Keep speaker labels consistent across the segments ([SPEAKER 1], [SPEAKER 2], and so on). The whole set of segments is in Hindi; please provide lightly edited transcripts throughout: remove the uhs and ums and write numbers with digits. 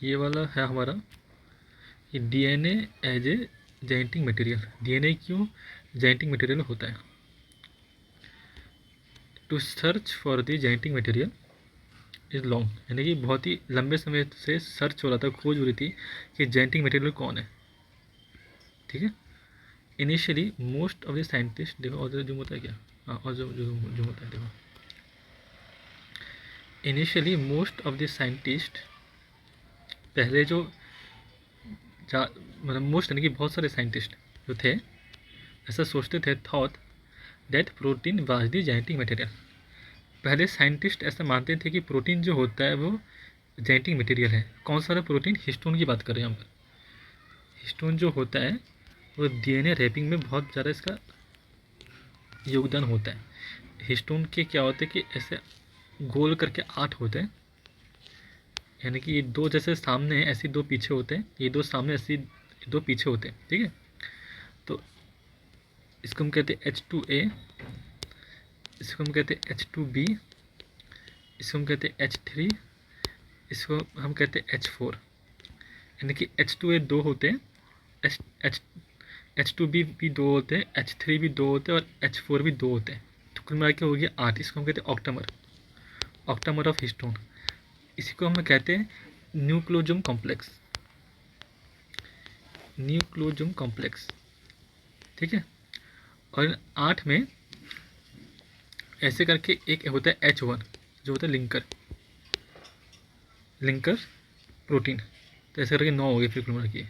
[SPEAKER 1] ये वाला है हमारा ये DNA as a genetic material. DNA क्यों जेनेटिक मटेरियल होता है? To search for the genetic material is long, यानी कि बहुत ही लंबे समय से सर्च हो रहा था, खोज हो रही थी कि जेनेटिक मटेरियल कौन है। ठीक है। Initially most of the scientist, देखो और जो होता है क्या, हाँ और जो होता है देखो, initially most of the scientist, पहले जो मतलब मोस्ट यानी कि बहुत सारे साइंटिस्ट जो थे ऐसा सोचते थे, thought that protein was the genetic material. पहले साइंटिस्ट ऐसा मानते थे कि प्रोटीन जो होता है वो जेनेटिक मटेरियल है। कौन सा प्रोटीन? हिस्टोन की बात कर रहे हैं यहाँ पर। हिस्टोन जो होता है वो डीएनए रैपिंग में बहुत ज़्यादा इसका योगदान होता है। हिस्टोन के क्या होते हैं कि ऐसे गोल करके 8 होते हैं, यानी कि ये दो जैसे सामने हैं ऐसे दो पीछे होते हैं, ये दो सामने ऐसे दो पीछे होते हैं। ठीक है। तो इसको हम कहते हैं H2A, इसको हम कहते हैं H2B, इसको हम कहते हैं H3, इसको हम कहते हैं H4। यानी कि H2A 2 होते हैं, H2B भी 2 होते हैं, H3 भी 2 होते हैं और H4 भी 2 होते हैं। तो कुल मिला के हो गया 8। इसको हम कहते हैं ऑक्टामर, ऑक्टामर ऑफ हिस्टोन। इसी को हम कहते हैं न्यूक्लियोसोम कॉम्प्लेक्स, न्यूक्लियोसोम कॉम्प्लेक्स। ठीक है। और इन 8 में ऐसे करके एक होता है H1 जो होता है लिंकर, लिंकर प्रोटीन। तो ऐसे करके 9 हो गए फिर कुल मिला के।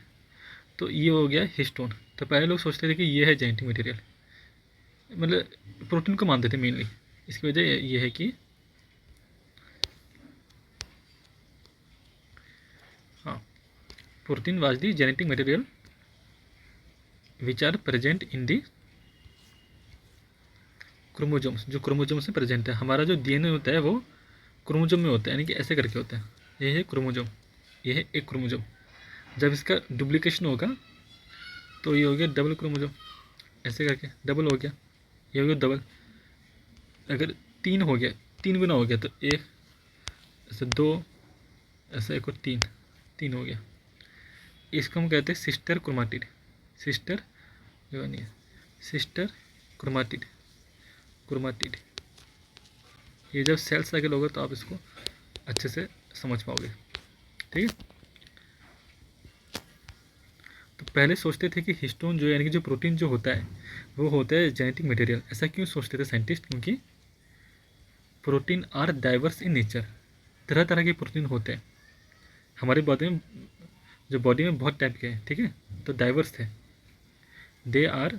[SPEAKER 1] तो ये हो गया हिस्टोन। तो पहले लोग सोचते थे कि ये है जेनेटिक मटेरियल, मतलब प्रोटीन को मानते थे मेनली। इसकी वजह ये है कि हाँ, protein was the genetic material which are present in the chromosomes, जो क्रोमोजोम्स में प्रेजेंट है। हमारा जो डीएनए होता है वो क्रोमोजोम में होता है, यानी कि ऐसे करके होता है। ये है क्रोमोजोम, ये है एक क्रोमोजोम। जब इसका डुप्लीकेशन होगा तो ये हो गया डबल क्रोमोजोम, ऐसे करके डबल हो गया, ये हो गया डबल। अगर 3 हो गया, 3 गुना हो गया तो 1, ऐसे 2, ऐसा 1 और 3, 3 हो गया। इसको हम कहते हैं सिस्टर क्रोमाटिड, सिस्टर जो नहीं है, सिस्टर क्रोमाटिड, क्रोमाटिड। ये जब सेल साइकिल होगा तो आप इसको अच्छे से समझ पाओगे। ठीक है। तो पहले सोचते थे कि हिस्टोन जो है यानी कि जो प्रोटीन जो होता है वो होता है जेनेटिक मटेरियल। ऐसा क्यों सोचते थे साइंटिस्ट? क्योंकि protein are diverse in nature, तरह तरह के प्रोटीन होते हैं हमारी बॉडी में, जो बॉडी में बहुत टाइप के हैं। ठीक है। तो डाइवर्स थे, they are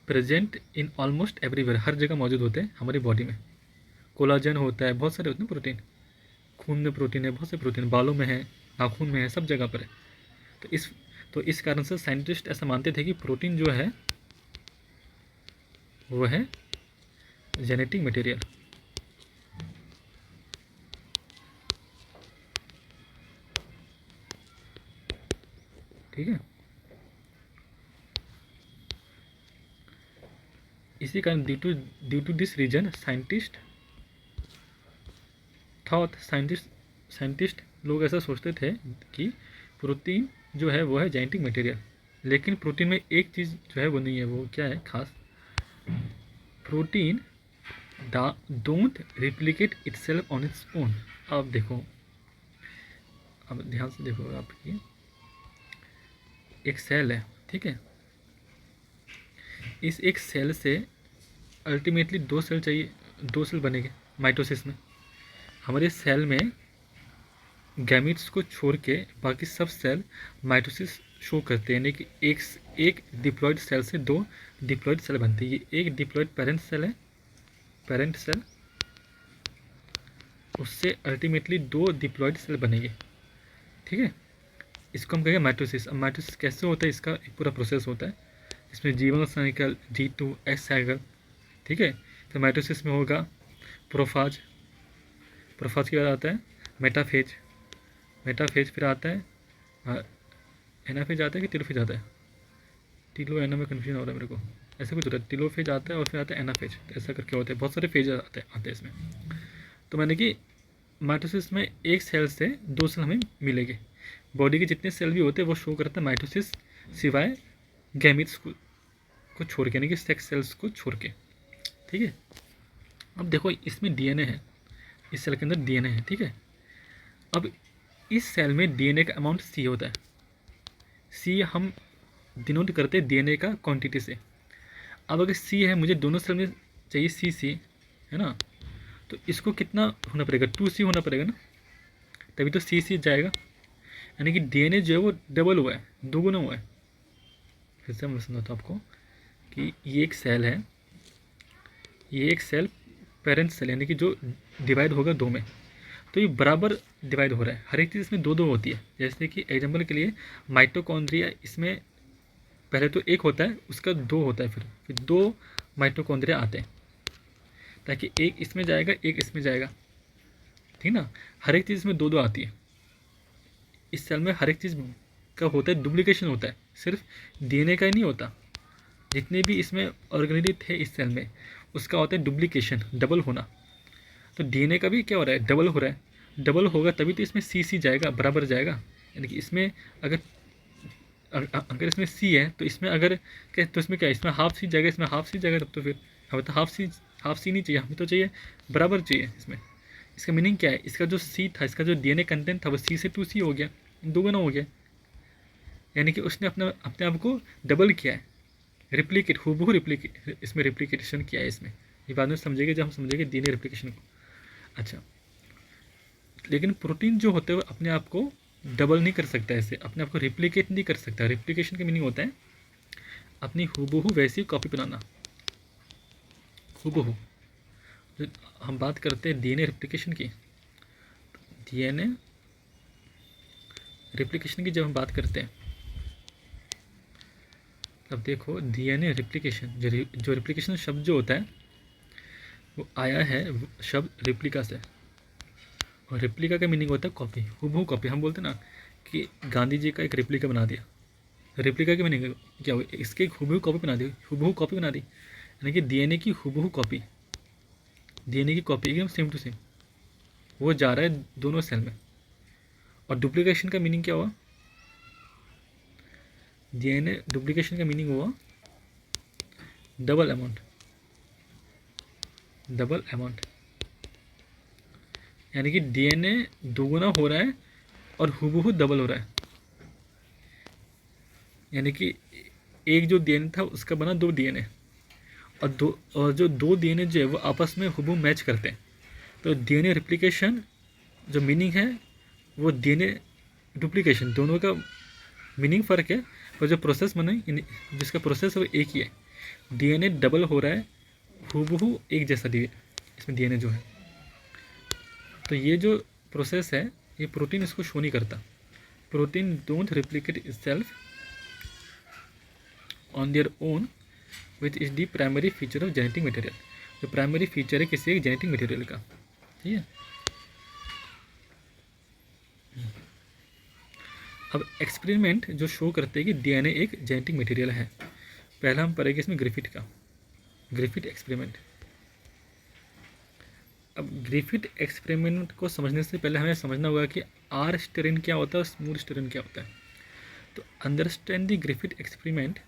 [SPEAKER 1] present in almost everywhere, हर जगह मौजूद होते हैं हमारी बॉडी में। कोलाजन होता है, बहुत सारे होते हैं प्रोटीन, खून में प्रोटीन है, बहुत से प्रोटीन बालों में है, नाखून में है, सब जगह पर है। तो इस कारण से साइंटिस्ट ऐसा मानते थे कि प्रोटीन जो है वो है जेनेटिक मटेरियल। ठीक है। इसी कारण due to this reason scientist लोग ऐसा सोचते थे कि प्रोटीन जो है वो है जेनेटिक मटेरियल। लेकिन प्रोटीन में एक चीज़ जो है वो नहीं है। वो क्या है खास? Protein don't replicate itself on its own. अब देखो, अब ध्यान से देखो, आपकी एक सेल है, ठीक है। इस एक सेल से अल्टीमेटली 2 सेल चाहिए, 2 सेल बनेंगे माइटोसिस में। हमारे सेल में गैमीट्स को छोड़ के बाकी सब सेल माइटोसिस शो करते हैं, यानी कि एक डिप्लॉयड सेल से 2 डिप्लॉयड सेल बनते हैं। ये एक डिप्लॉयड पेरेंट सेल है, पेरेंट सेल, उससे अल्टीमेटली 2 डिप्लॉयड सेल बनेंगे। ठीक है। इसको हम कहेंगे माइटोसिस। अब माइटोसिस कैसे होता है, इसका एक पूरा प्रोसेस होता है। इसमें G1 cycle, G2 S cycle. ठीक है। तो माइटोसिस में होगा प्रोफाज, प्रोफाज के बाद आता है मेटाफेज, मेटाफेज फिर आता है एनाफेज आता है कि टिलोफेज आता है? टिलो एना में कन्फ्यूजन हो रहा है मेरे को, ऐसा कुछ होता है। टिलोफेज आता है और फिर आता है एनाफेज, तो ऐसा करके होता है, बहुत सारे फेज आते हैं इसमें। तो मैंने कि माइटोसिस में एक सेल से दो सेल हमें मिलेंगे। बॉडी के जितने सेल भी होते हैं वो शो करता है माइटोसिस, सिवाय गैमीट्स को छोड़ के, यानी कि सेक्स सेल्स को छोड़ के। ठीक है, अब देखो इसमें डीएनए है, इस सेल के अंदर डीएनए है। ठीक है, अब इस सेल में डीएनए का अमाउंट सी होता है। सी हम डिनोट करते हैं डीएनए का क्वांटिटी से। अब अगर सी है, मुझे दोनों सेल में चाहिए सी है ना, तो इसको कितना होना पड़ेगा, 2C होना पड़ेगा ना, तभी तो सी जाएगा। यानी कि डीएनए जो है वो डबल हुआ है, दोगुना हुआ है। फिर से मैं समझाता हूँ आपको कि ये एक सेल है, ये एक सेल पेरेंट सेल, यानी कि जो डिवाइड होगा दो में, तो ये बराबर डिवाइड हो रहा है। हर एक चीज़ इसमें दो दो होती है। जैसे कि एग्जाम्पल के लिए माइटोकॉन्ड्रिया, इसमें पहले तो एक होता है, उसका दो होता है, फिर दो माइटोकॉन्ड्रिया आते हैं, ताकि एक इसमें जाएगा, एक इसमें जाएगा। ठीक ना, हर एक चीज़ इसमें दो दो आती है। इस सेल में हर एक चीज़ का होता है, डुप्लीकेशन होता है, सिर्फ डीएनए का ही नहीं होता। जितने भी इसमें ऑर्गेनेलिज थे इस सेल में, उसका होता है डुप्लीकेशन, डबल होना। तो डीएनए का भी क्या हो रहा है, डबल हो रहा है। डबल होगा तभी तो इसमें सी जाएगा, बराबर जाएगा। यानी कि इसमें अगर इसमें सी है, तो इसमें अगर क्या, तो इसमें क्या, इसमें हाफ सी जाएगा, इसमें हाफ सी जाएगा। तब तो फिर हमें तो हाफ सी नहीं चाहिए, हमें तो चाहिए बराबर चाहिए इसमें। इसका मीनिंग क्या है, इसका जो सी था, इसका जो डीएनए कंटेंट था, वो सी से 2C हो गया, दोगुना हो गया। यानी कि उसने अपने आप को डबल किया है, रिप्लीकेट, हूबहू रिप्लीकेट, इसमें रिप्लीकेशन किया है इसमें। ये बाद में समझेंगे जब हम समझेंगे डीएनए रिप्लीकेशन को। अच्छा, लेकिन प्रोटीन जो होता है वो अपने आप को डबल नहीं कर सकता, ऐसे अपने आप को रिप्लीकेट नहीं कर सकता। रिप्लीकेशन का मीनिंग होता है अपनी हूबहू वैसी कॉपी बनाना, हूबहू। जो हम बात करते हैं डीएनए रिप्लीकेशन की, डीएनए रिप्लीकेशन की जब हम बात करते हैं, अब देखो डीएनए रिप्लीकेशन, जो रिप्लीकेशन शब्द जो होता है वो आया है शब्द रिप्लिका से। और रिप्लिका का मीनिंग होता है कॉपी, हूबहू कॉपी। हम बोलते हैं ना कि गांधी जी का एक रिप्लिका बना दिया। रिप्लिका की मीनिंग क्या हुई, इसकी एक हूबहू कॉपी बना दी, हूबहू कॉपी बना दी। यानी कि डीएनए की हूबहू कॉपी, डीएनए की कॉपी एकदम सेम टू सेम, वो जा रहा है दोनों सेल में। और डुप्लीकेशन का मीनिंग क्या हुआ, डीएनए डुप्लीकेशन का मीनिंग हुआ डबल अमाउंट, डबल अमाउंट। यानी कि डीएनए दोगुना हो रहा है और हूबहू डबल हो रहा है। यानी कि एक जो डीएनए था उसका बना दो डीएनए, और जो दो डीएनए जो है वो आपस में हूबहू मैच करते हैं। तो डीएनए रिप्लिकेशन जो मीनिंग है वो डीएनए डुप्लीकेशन, दोनों का मीनिंग फ़र्क है, और जो प्रोसेस बने जिसका प्रोसेस है वो एक ही है। डीएनए डबल हो रहा है, हूबहू एक जैसा इसमें डीएनए जो है। तो ये जो प्रोसेस है, ये प्रोटीन इसको शो नहीं करता। Protein don't replicate itself on their own, which is the primary feature of genetic material. जो प्राइमरी फीचर है किसी एक जेनेटिक मटेरियल का। ठीक है, अब एक्सपेरिमेंट जो शो करते हैं कि डीएनए एक जेनेटिक मटेरियल है। पहला हम पढ़ेंगे इसमें ग्रिफिथ का, ग्रिफिथ एक्सपेरिमेंट। अब ग्रिफिथ एक्सपेरिमेंट को समझने से पहले हमें समझना होगा कि आर स्टेरिन क्या होता है और स्मूथ स्टेरिन क्या होता है। तो understand the Griffith experiment,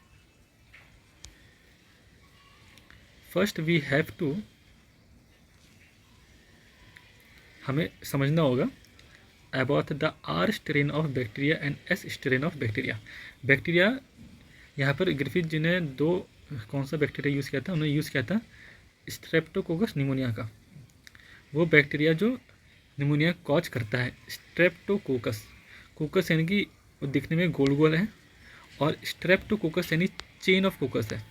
[SPEAKER 1] first we have to, हमें समझना होगा about the R strain of bacteria and S strain of bacteria. Bacteria, यहाँ पर ग्रिफिथ जी ने कौन सा बैक्टीरिया यूज़ किया था, उन्होंने यूज़ किया था स्ट्रेप्टोकोकस निमोनिया का। वो बैक्टीरिया जो निमोनिया कॉज करता है, स्ट्रेप्टोकोकस। कोकस यानी कि वो दिखने में गोल गोल है, और स्ट्रेप्टोकोकस यानी चेन ऑफ कोकस है,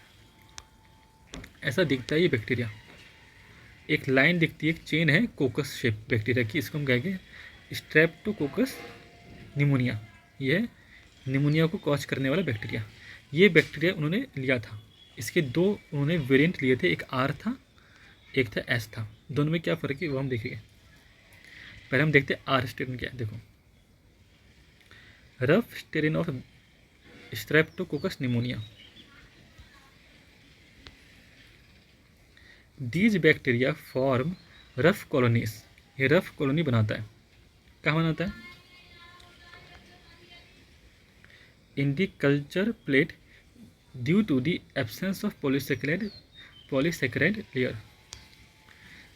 [SPEAKER 1] ऐसा दिखता है ये बैक्टीरिया। एक लाइन दिखती है, एक चेन है कोकस शेप बैक्टीरिया की, इसको हम कहेंगे स्ट्रेप्टोकोकस निमोनिया। ये है निमोनिया को कॉज करने वाला बैक्टीरिया। ये बैक्टीरिया उन्होंने लिया था, इसके दो उन्होंने वेरिएंट लिए थे, एक आर था, एक था एस था। दोनों में क्या फ़र्क है वो हम देखेंगे। पहले हम देखते हैं आर स्टेरिन क्या है। देखो, rough strain of streptococcus pneumoniae. These bacteria form rough colonies ये रफ कॉलोनी बनाता है। कहाँ बनाता है? In the culture plate due to the absence of polysaccharide layer.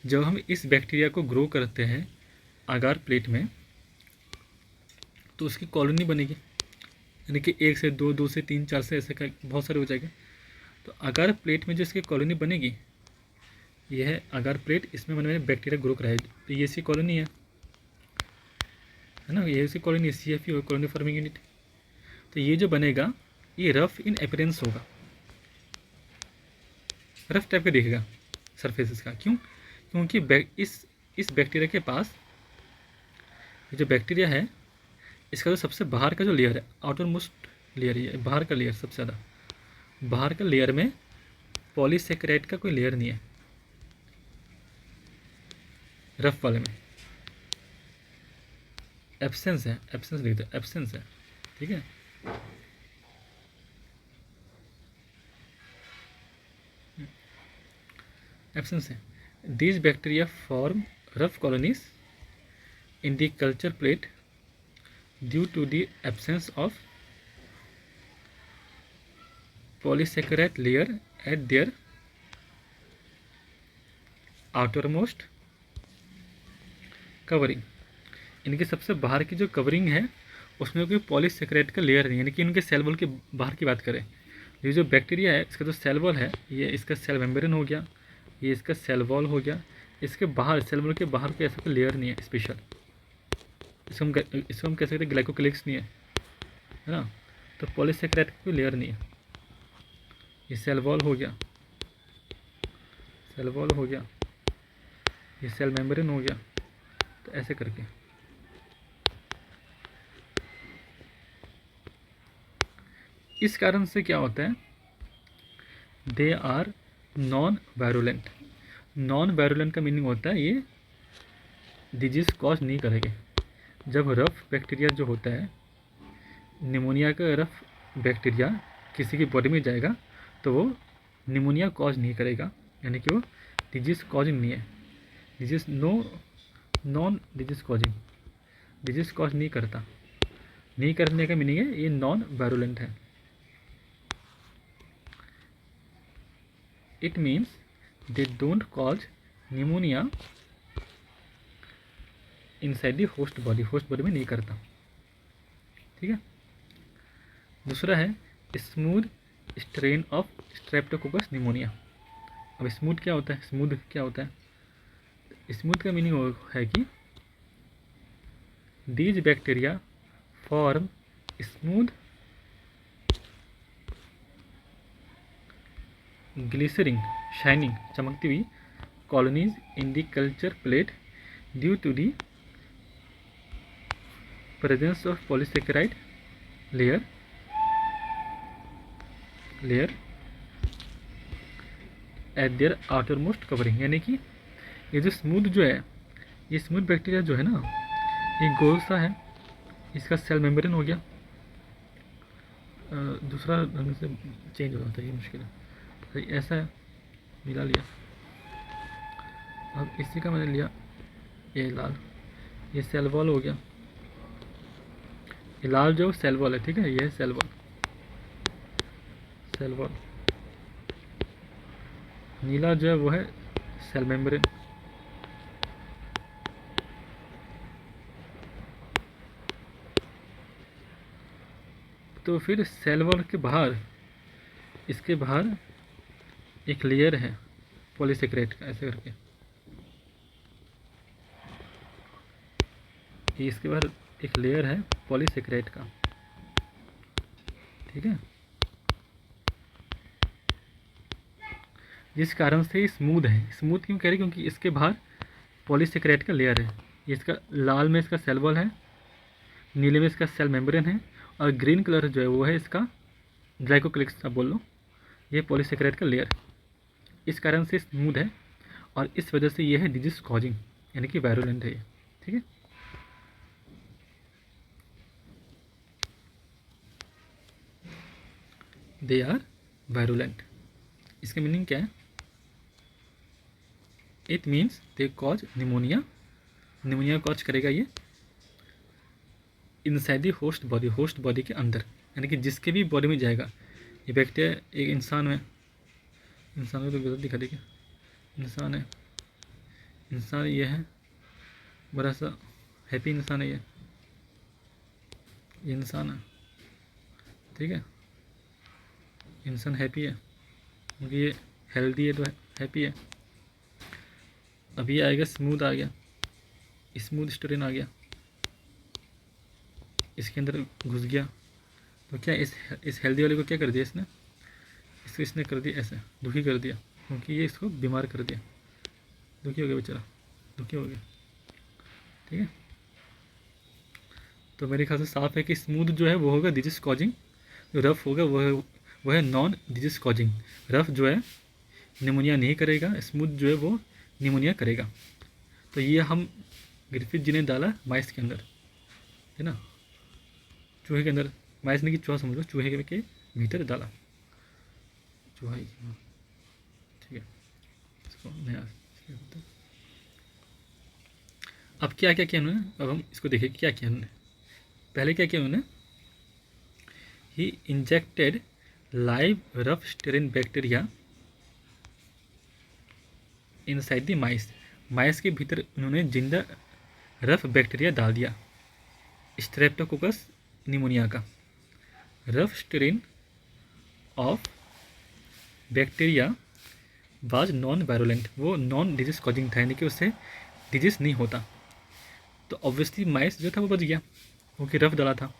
[SPEAKER 1] जब हम इस बैक्टीरिया को ग्रो करते हैं आगार प्लेट में तो उसकी कॉलोनी बनेगी, यानी कि 1 से 2, 2 से 3, 4 से ऐसे बहुत सारे हो जाएंगे। तो आगार प्लेट में जो इसकी कॉलोनी बनेगी यह है आगार प्लेट, इसमें मैंने बैक्टीरिया ग्रो कराया, तो ये इसकी कॉलोनी है ना, ये इसकी colony CFU colony forming unit. तो ये जो बनेगा ये रफ इन अपीयरेंस होगा, रफ टाइप का दिखेगा सरफेस इसका। क्यों? क्योंकि इस बैक्टीरिया के पास ये जो बैक्टीरिया है इसका जो सबसे बाहर का जो लेयर है, आउटर मोस्ट लेयर, ये बाहर का लेयर, सबसे ज़्यादा बाहर का लेयर में पॉलीसेकेराइड का कोई लेयर नहीं है रफ वाले में, एब्सेंस है, एब्सेंस लिख दो, एब्सेंस है, ठीक है। एब्सेंस है। These bacteria form rough colonies in the culture plate due to the absence of polysaccharide layer at their outermost covering. इनके सबसे बाहर की जो कवरिंग है उसमें कोई पॉलीसेकेराइड का लेयर नहीं, यानी कि इनके सेल वॉल के बाहर की बात करें, ये जो बैक्टीरिया है इसका जो सेल वॉल है, ये इसका सेल मेम्ब्रेन हो गया, ये इसका सेल वॉल हो गया, इसके बाहर सेल वॉल के बाहर कोई ऐसा कोई लेयर नहीं है स्पेशल। इसको हम कह सकते हैं ग्लाइकोक्लिक्स नहीं है ना। तो पॉलीसेकेराइड का कोई लेयर नहीं है। ये सेल वॉल हो गया, सेल वॉल हो गया, ये सेल मेम्ब्रेन हो गया, तो ऐसे करके इस कारण से क्या होता है, they are non virulent. Non virulent का मीनिंग होता है ये डिजीज कॉज नहीं करेंगे। जब रफ बैक्टीरिया जो होता है, निमोनिया का रफ बैक्टीरिया किसी की बॉडी में जाएगा तो वो निमोनिया कॉज नहीं करेगा, यानी कि वो डिजीज कॉजिंग नहीं है, disease non disease causing, disease cause नहीं करता। नहीं करने का मीनिंग है ये नॉन वायरुलेंट है। It means they don't cause pneumonia inside the host body, host body में नहीं करता, ठीक है। दूसरा है smooth strain of streptococcus pneumonia. अब स्मूथ क्या होता है? स्मूथ क्या होता है? स्मूथ का मीनिंग है कि these bacteria form smooth glistening shining चमकती हुई colonies in the culture plate due to the presence of polysaccharide layer at their outermost covering. यानी कि ये जो स्मूथ जो है, ये स्मूथ बैक्टीरिया जो है ना, ये गोल सा है, इसका सेल मेम्ब्रेन हो गया। दूसरा ढंग से चेंज हो जाता है, ये मुश्किल है, सही ऐसा है, मिला लिया। अब इसी का मैंने लिया ये लाल, ये सेल वॉल हो गया, ये लाल जो सेल वॉल है, ठीक है, ये सेल वॉल, सेल वॉल। नीला जो है वो है सेल मेम्ब्रेन। तो फिर सेल वॉल के बाहर, इसके बाहर एक लेयर है पॉलीसेकेराइड का, ऐसे करके ये इसके बाहर एक लेयर है पॉलीसेकेराइड का, ठीक है। जिस कारण से ये स्मूथ है। स्मूथ क्यों कह रहे हैं? क्योंकि इसके बाहर पॉलीसेकेराइड का लेयर है। ये इसका लाल में इसका सेल वॉल है, नीले में इसका सेल मेम्ब्रेन है, और ग्रीन कलर जो है वो है इसका ग्लाइकोक्लिक्स, आप बोल लो, ये पॉलीसेकेराइड का लेयर। इस कारण से स्मूथ है और इस वजह से ये है डिजीज कॉजिंग, यानी कि वायरुलेंट है ये, ठीक है। दे आर वायरुलेंट, इसका मीनिंग क्या है? It means they cause pneumonia pneumonia cause करेगा ये इनसाइड दी होस्ट बॉडी के अंदर, यानी कि जिसके भी बॉडी में जाएगा ये बैक्टीरिया। एक इंसान को तो गलत दिखा देखिए, इंसान है, इंसान ये है, बड़ा सा हैप्पी इंसान है ये इंसान है, ठीक है, इंसान हैप्पी है क्योंकि ये हेल्दी है तो हैप्पी है। अभी आएगा स्मूथ, आ गया स्मूथ स्ट्रेन आ गया, इसके अंदर घुस गया तो क्या इस हेल्दी वाले को क्या कर दिया इसने कर दिया ऐसे दुखी कर दिया, क्योंकि ये इसको बीमार कर दिया, दुखी हो गया बेचारा, दुखी हो गया, ठीक है। तो मेरे ख्याल से साफ है कि स्मूथ जो है वो होगा डिजीज कॉजिंग, जो रफ होगा वो है नॉन डिजीज कॉजिंग। रफ जो है निमोनिया नहीं करेगा, स्मूथ जो है वो निमोनिया करेगा। तो ये हम ग्रिफिथ जी ने डाला माइस के अंदर, है ना, चूहे के अंदर, माइस ने कि चूहा समझ लो, चूहे के भीतर डाला, चूहा ही, ठीक है। इसको नया अब क्या क्या किया उन्होंने, अब हम इसको देखें क्या किया उन्होंने। पहले क्या किया उन्होंने, ही injected live rough styrene bacteria inside the माइस के भीतर उन्होंने जिंदा रफ बैक्टीरिया डाल दिया स्ट्रेप्टोकोकस निमोनिया का। Rough strain of bacteria was non virulent, वो नॉन डिजीज कॉजिंग था, यानी कि उससे डिजीज नहीं होता। तो ऑब्वियसली माइस जो था वो बच गया क्योंकि रफ डाला था,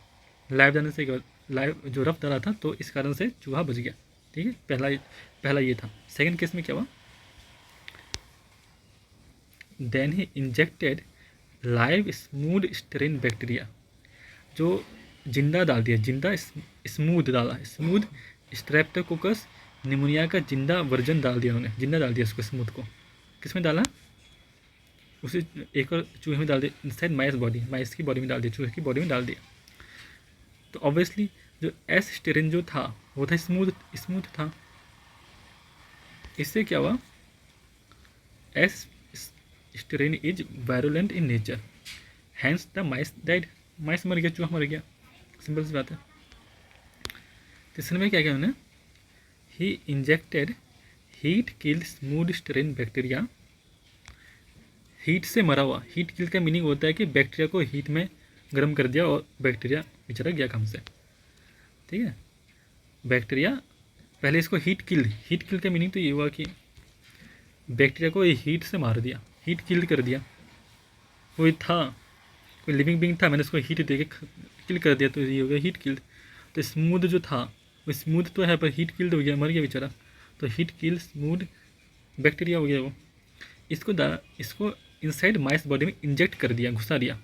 [SPEAKER 1] लाइव डालने से लाइव जो रफ डाला था तो इस कारण से चूहा बच गया, ठीक है। पहला ये था। सेकंड केस में क्या हुआ, then he injected live smooth strain bacteria, जो जिंदा डाल दिया, जिंदा स्मूथ डाला, स्मूथ स्ट्रेप्टोकोकस निमोनिया का जिंदा वर्जन डाल दिया उन्होंने, जिंदा डाल दिया उसको, स्मूथ को किस में डाला, उसी एक और चूहे में डाल दिया, इनसाइड माइस की बॉडी में डाल दिया, चूहे की बॉडी में डाल दिया। तो ऑब्वियसली जो एस स्टेरिन जो था वो था स्मूथ था। इससे क्या हुआ, S strain is virulent in nature, hence the mice died, mice मर गया, चूहा मर गया, सिंपल सी बात है। तीसरे में क्या किया उन्होंने, he injected heat killed smooth strain bacteria, heat से मरा हुआ, हीट किल का मीनिंग होता है कि बैक्टीरिया को हीट में गर्म कर दिया और बैक्टीरिया बेचारा गया कम से, ठीक है। बैक्टीरिया पहले इसको हीट किल का मीनिंग तो ये हुआ कि बैक्टीरिया को हीट से मार दिया, हीट किल कर दिया, कोई था, कोई लिविंग बीइंग था, मैंने उसको हीट दे के किल कर दिया, तो ये हो गया हीट किल्ड। तो स्मूथ जो था वो स्मूथ तो है पर हीट किल्ड हो गया, मर गया बेचारा, तो हीट किल स्मूथ बैक्टीरिया हो गया वो। इसको इनसाइड माइस बॉडी में इंजेक्ट कर दिया, घुसा दिया,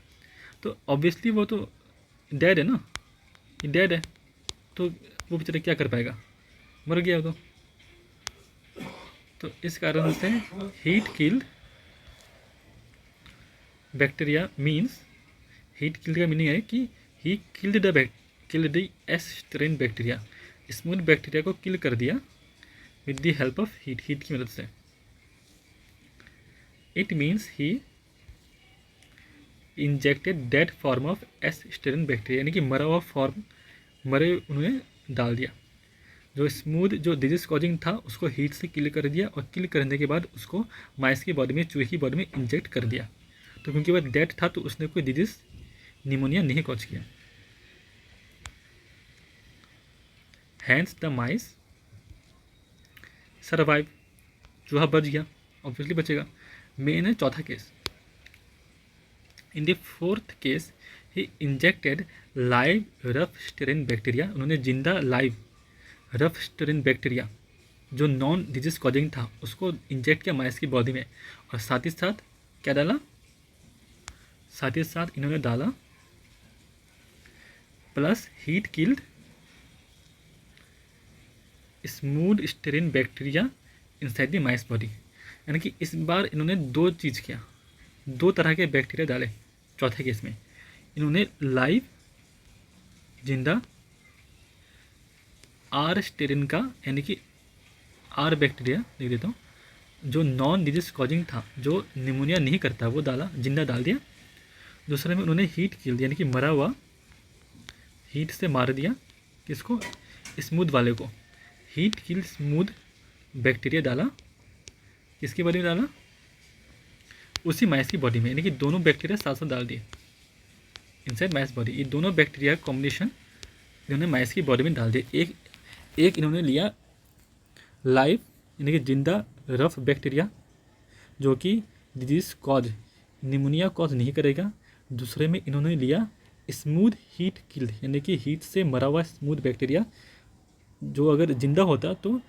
[SPEAKER 1] तो ऑब्वियसली वो तो डेड है ना, ये डेड है, तो वो बेचारा क्या कर पाएगा, मर गया वो तो इस कारण से heat killed bacteria means, heat killed का मीनिंग है कि he killed the S styrene bacteria, smooth bacteria को किल कर दिया with the help of heat की मदद से। It means he injected dead form of S styrene bacteria, यानी कि मरा हुआ फॉर्म, मरे उन्होंने डाल दिया, जो स्मूथ जो डिजीज कॉजिंग था उसको हीट से किल कर दिया, और किल करने के बाद उसको माइस की बॉडी में, चूहे की बॉडी में इंजेक्ट कर दिया। तो क्योंकि वह डेड था तो उसने कोई डिजीज निमोनिया नहीं कॉज किया। हैंस द माइस सर्वाइव, चूहा बच गया, ऑब्वियसली बचेगा। मेन है चौथा case. In the fourth case he injected live rough styrene bacteria, उन्होंने जिंदा लाइव रफ स्टेरिन बैक्टीरिया जो नॉन डिजीज कॉजिंग था उसको इंजेक्ट किया माइस की बॉडी में, और साथ ही साथ क्या डाला, साथ ही साथ इन्होंने डाला plus heat killed smooth strain bacteria inside the mice body, यानी कि इस बार इन्होंने दो चीज़ किया, दो तरह के बैक्टीरिया डाले। चौथे केस में इन्होंने लाइव जिंदा आर स्टेरिन का, यानी कि आर बैक्टीरिया लिख देता हूँ, जो नॉन डिजीज कॉजिंग था, जो निमोनिया नहीं करता, वो डाला, जिंदा डाल दिया। दूसरे में उन्होंने हीट किल यानी कि मरा हुआ, हीट से मार दिया किसको, स्मूथ वाले को। हीट किल स्मूथ बैक्टीरिया डाला, किसकी बॉडी में डाला, उसी माइस की बॉडी में, यानी कि दोनों बैक्टीरिया साथ साथ डाल दिए इनसाइड माइस बॉडी। ये दोनों बैक्टीरिया कॉम्बिनेशन इन्होंने माइस की बॉडी में डाल दिए। एक इन्होंने लिया लाइव यानी कि जिंदा रफ बैक्टीरिया जो कि डिजीज कॉज, निमोनिया कॉज नहीं करेगा। दूसरे में इन्होंने लिया स्मूथ हीट किल्ड यानी कि हीट से मरा हुआ स्मूथ बैक्टीरिया जो अगर जिंदा होता तो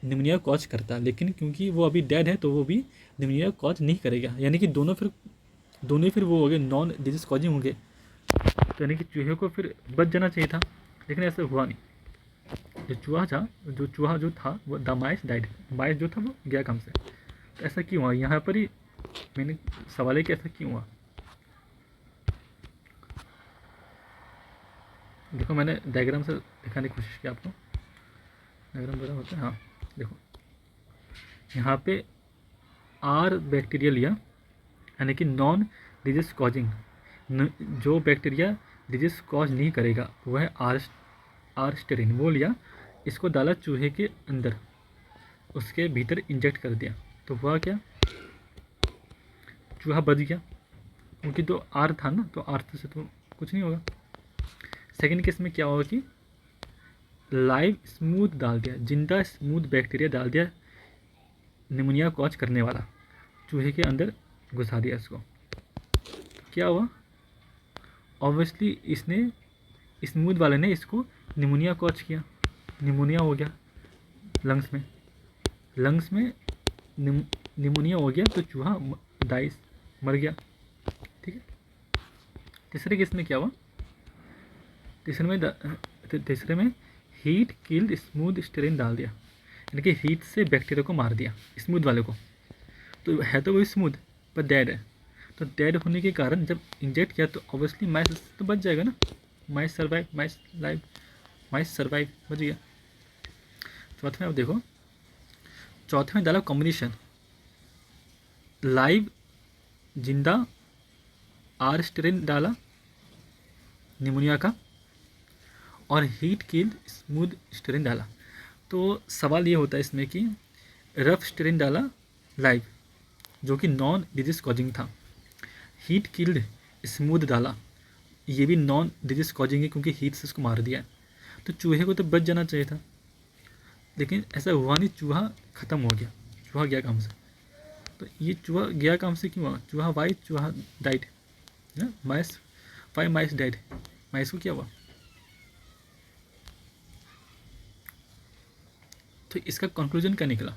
[SPEAKER 1] निमोनिया कॉज करता, लेकिन क्योंकि वो अभी डेड है तो वो भी निमोनिया कॉज नहीं करेगा। यानी कि दोनों ही फिर वो हो गए नॉन डिजीज कॉजिंग होंगे। तो यानी कि चूहे को फिर बच जाना चाहिए था, लेकिन ऐसा हुआ नहीं। जो चूहा था वो द माइस डाइड, माइस जो था वो गया काम से। तो ऐसा क्यों हुआ, यहाँ पर ही मैंने सवाल है कि ऐसा क्यों हुआ। देखो मैंने डायग्राम से दिखाने की कोशिश की आपको, डायग्राम बड़ा होता है। हाँ देखो, यहाँ पे आर बैक्टीरिया लिया यानी कि नॉन डिजीज कॉजिंग, जो बैक्टीरिया डिजीज कॉज नहीं करेगा वह आर स्टेरिन वो लिया, इसको डाला चूहे के अंदर, उसके भीतर इंजेक्ट कर दिया। तो हुआ क्या, चूहा बच गया क्योंकि तो आर था ना, तो आर से तो कुछ नहीं होगा। सेकेंड केस में क्या होगा कि लाइव स्मूथ डाल दिया, जिंदा स्मूथ बैक्टीरिया डाल दिया, निमोनिया कॉज करने वाला, चूहे के अंदर घुसा दिया इसको। तो क्या हुआ, ऑब्वियसली इसने स्मूथ वाले ने इसको निमोनिया कॉज किया, निमोनिया हो गया लंग्स में निमोनिया हो गया, तो चूहा डाइस मर गया। ठीक है। तीसरे केस में क्या हुआ, तीसरे में हीट किल्ड स्मूथ स्टेरिन डाल दिया, यानी कि हीट से बैक्टीरिया को मार दिया स्मूथ वाले को। तो है तो वही स्मूथ पर डेड है, तो डेड होने के कारण जब इंजेक्ट किया तो ऑब्वियसली माइस तो बच जाएगा ना, माइस सर्वाइव बच गया। चौथे में अब देखो, चौथे में डाला कॉम्बिनेशन लाइव जिंदा आर स्टेरिन डाला निमोनिया का, और हीट किल्ड स्मूथ स्टेरिन डाला। तो सवाल ये होता है इसमें कि रफ स्टेरिन डाला लाइव जो कि नॉन डिजीज कॉजिंग था, हीट किल्ड स्मूथ डाला, ये भी नॉन डिजीज कॉजिंग है क्योंकि हीट से उसको मार दिया। तो चूहे को तो बच जाना चाहिए था, लेकिन ऐसा हुआ नहीं, चूहा ख़त्म हो गया, चूहा गया काम से। तो ये चूहा गया काम से क्यों हुआ, चूहा डाइड ना, माइस 5 माइस डाइड, माइस को क्या हुआ। तो इसका कंक्लूजन क्या निकला,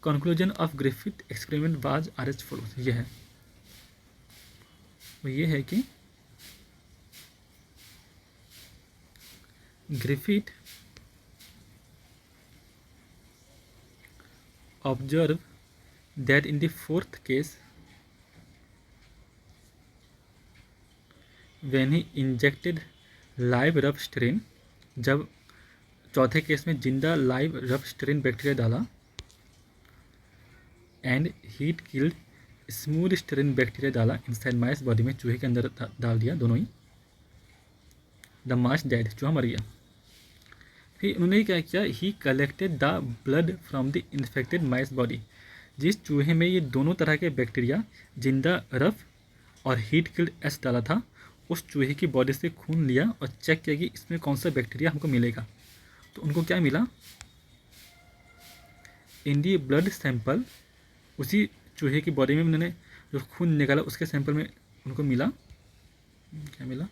[SPEAKER 1] conclusion of Griffith experiment was R H follows, ये है, वो ये है कि Griffith observe that in the fourth case when he injected live rough styrene, जब चौथे केस में जिंदा लाइव रफ स्टेरिन बैक्टीरिया डाला, and heat killed smooth strain bacteria डाला इनसाइड माइस बॉडी में, चूहे के अंदर डाल दिया दोनों ही, द माइस डेड, चूहा मर गया। फिर उन्होंने क्या किया, ही collected the blood from the infected mice body, जिस चूहे में ये दोनों तरह के बैक्टीरिया जिंदा रफ और हीट किल्ड एस डाला था, उस चूहे की बॉडी से खून लिया और चेक किया कि इसमें कौन सा बैक्टीरिया हमको मिलेगा। तो उनको क्या मिला, इन दी ब्लड सैंपल, उसी चूहे की बॉडी में उन्होंने जो खून निकाला उसके सैंपल में उनको मिला, क्या मिला,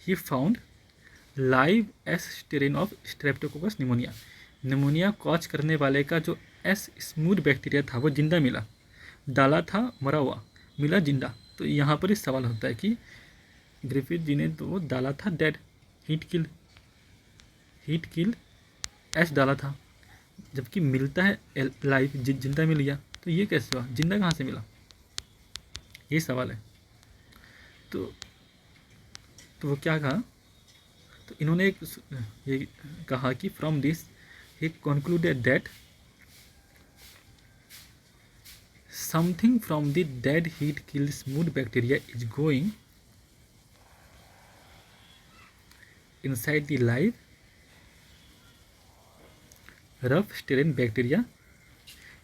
[SPEAKER 1] he found live S styrene of streptococcus pneumonia, pneumonia cause करने वाले का जो एस स्मूथ बैक्टीरिया था वो जिंदा मिला, डाला था मरा हुआ, मिला जिंदा। तो यहाँ पर ही सवाल होता है कि ग्रिफिथ जी ने तो वो डाला था डेड, हीट किल एस डाला था, जबकि मिलता है लाइव जिंदा मिल गया, तो ये कैसे हुआ, जिंदा कहाँ से मिला, ये सवाल है। तो वो क्या कहा, तो इन्होंने ये कहा कि from this he concluded that something from the dead heat killed smooth bacteria is going inside the live rough styrene bacteria.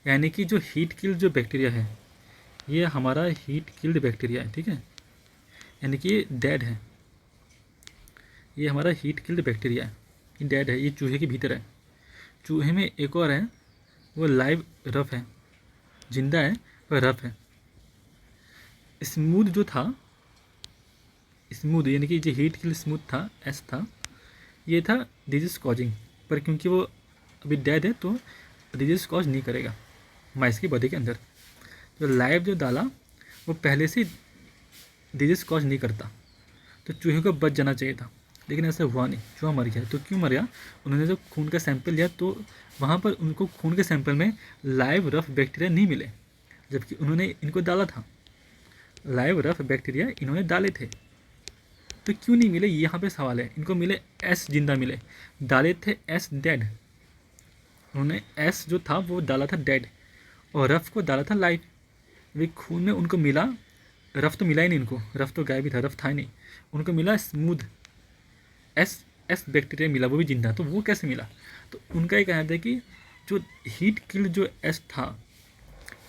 [SPEAKER 1] यानी कि जो हीट किल्ड जो बैक्टीरिया है, ये हमारा हीट किल्ड बैक्टीरिया है, ठीक है, यानी कि ये डेड है, ये हमारा हीट किल्ड बैक्टीरिया है, ये डेड है, ये चूहे के भीतर है। चूहे में एक और है, वो लाइव रफ है, जिंदा है पर रफ है। स्मूथ जो था, स्मूथ यानी कि जो हीट किल्ड स्मूथ था, एस था, ये था डिजीज कॉजिंग, पर क्योंकि वो अभी डेड है तो डिजीज कॉज नहीं करेगा माइस की बॉडी के अंदर। जो लाइव जो डाला वो पहले से डिजीज कॉज नहीं करता, तो चूहे को बच जाना चाहिए था, लेकिन ऐसा हुआ नहीं, चूहा मर गया। तो क्यों मर गया? उन्होंने जब खून का सैंपल लिया तो वहाँ पर उनको खून के सैंपल में लाइव रफ बैक्टीरिया नहीं मिले, जबकि उन्होंने इनको डाला था, लाइव रफ बैक्टीरिया इन्होंने डाले थे। तो क्यों नहीं मिले, यहाँ पे सवाल है। इनको मिले एस जिंदा मिले, डाले थे एस डेड। उन्होंने एस जो था वो डाला था डेड और रफ को डाला था लाइव। वे खून में उनको मिला, रफ तो मिला ही नहीं, इनको रफ तो गायब ही था, रफ था ही नहीं। उनको मिला स्मूथ एस एस बैक्टीरिया मिला, वो भी जिंदा। तो वो कैसे मिला? तो उनका ये कहना था कि जो हीट किल्ड जो एस था,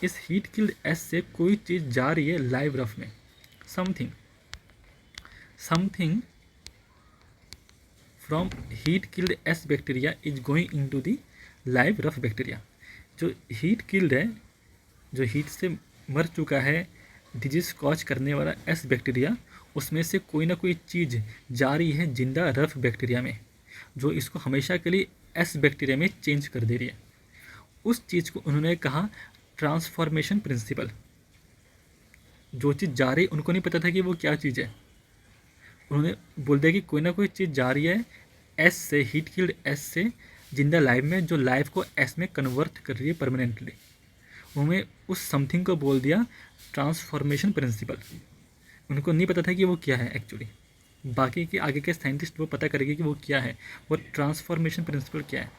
[SPEAKER 1] इस हीट किल्ड एस से कोई चीज़ जा रही है लाइव रफ में, something from heat killed S bacteria is going into the live rough bacteria. जो हीट किल्ड है, जो हीट से मर चुका है, डिजीज कॉज करने वाला एस बैक्टीरिया, उसमें से कोई ना कोई चीज़ जा रही है जिंदा रफ बैक्टीरिया में, जो इसको हमेशा के लिए एस बैक्टीरिया में चेंज कर दे रही है। उस चीज़ को उन्होंने कहा ट्रांसफॉर्मेशन प्रिंसिपल। जो चीज़ जा रही, उनको नहीं पता था कि वो क्या चीज़ है, उन्होंने बोल दिया कि कोई ना कोई चीज़ जा रही है एस से, हीट किल्ड एस से जिंदा लाइव में, जो लाइव को एस में कन्वर्ट कर रही है परमानेंटली। उन्होंने उस समथिंग को बोल दिया ट्रांसफॉर्मेशन प्रिंसिपल। उनको नहीं पता था कि वो क्या है एक्चुअली, बाकी के आगे के साइंटिस्ट वो पता करेंगे कि वो क्या है, वो ट्रांसफॉर्मेशन प्रिंसिपल क्या है।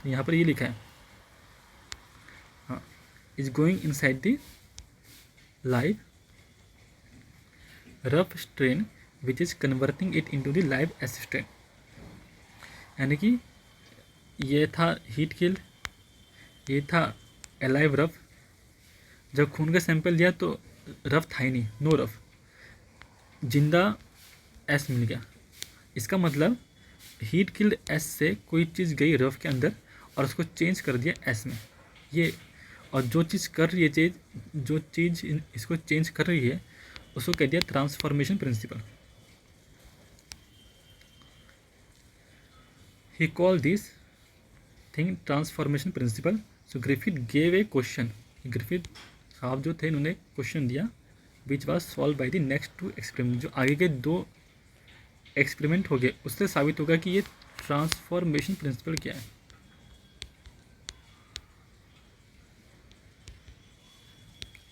[SPEAKER 1] यहाँ पर ये लिखा है, हाँ, is going inside the live rough strain which is converting it into the live S strain. यानी कि ये था हीट किल्ड, ये था अलाइव रफ। जब खून का सैंपल लिया तो रफ था ही नहीं, नो रफ, जिंदा एस मिल गया। इसका मतलब हीट किल्ड एस से कोई चीज़ गई रफ के अंदर और उसको चेंज कर दिया एस में, ये। और जो चीज़ कर रही है चीज़, जो चीज़ इसको चेंज कर रही है, उसको कह दिया transformation principle. He call this thing transformation principle. So Griffith gave a question, Griffith साहब जो थे उन्होंने क्वेश्चन दिया, which was solve by the next 2 experiment. जो आगे के 2 एक्सपेरिमेंट हो गए, उससे साबित होगा कि ये ट्रांसफॉर्मेशन प्रिंसिपल क्या है।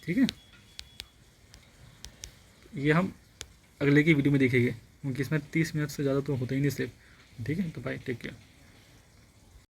[SPEAKER 1] ठीक है, ये हम अगले की वीडियो में देखेंगे, क्योंकि इसमें 30 मिनट से ज़्यादा तो होता ही नहीं सिर्फ। ठीक है, तो बाय, टेक केयर।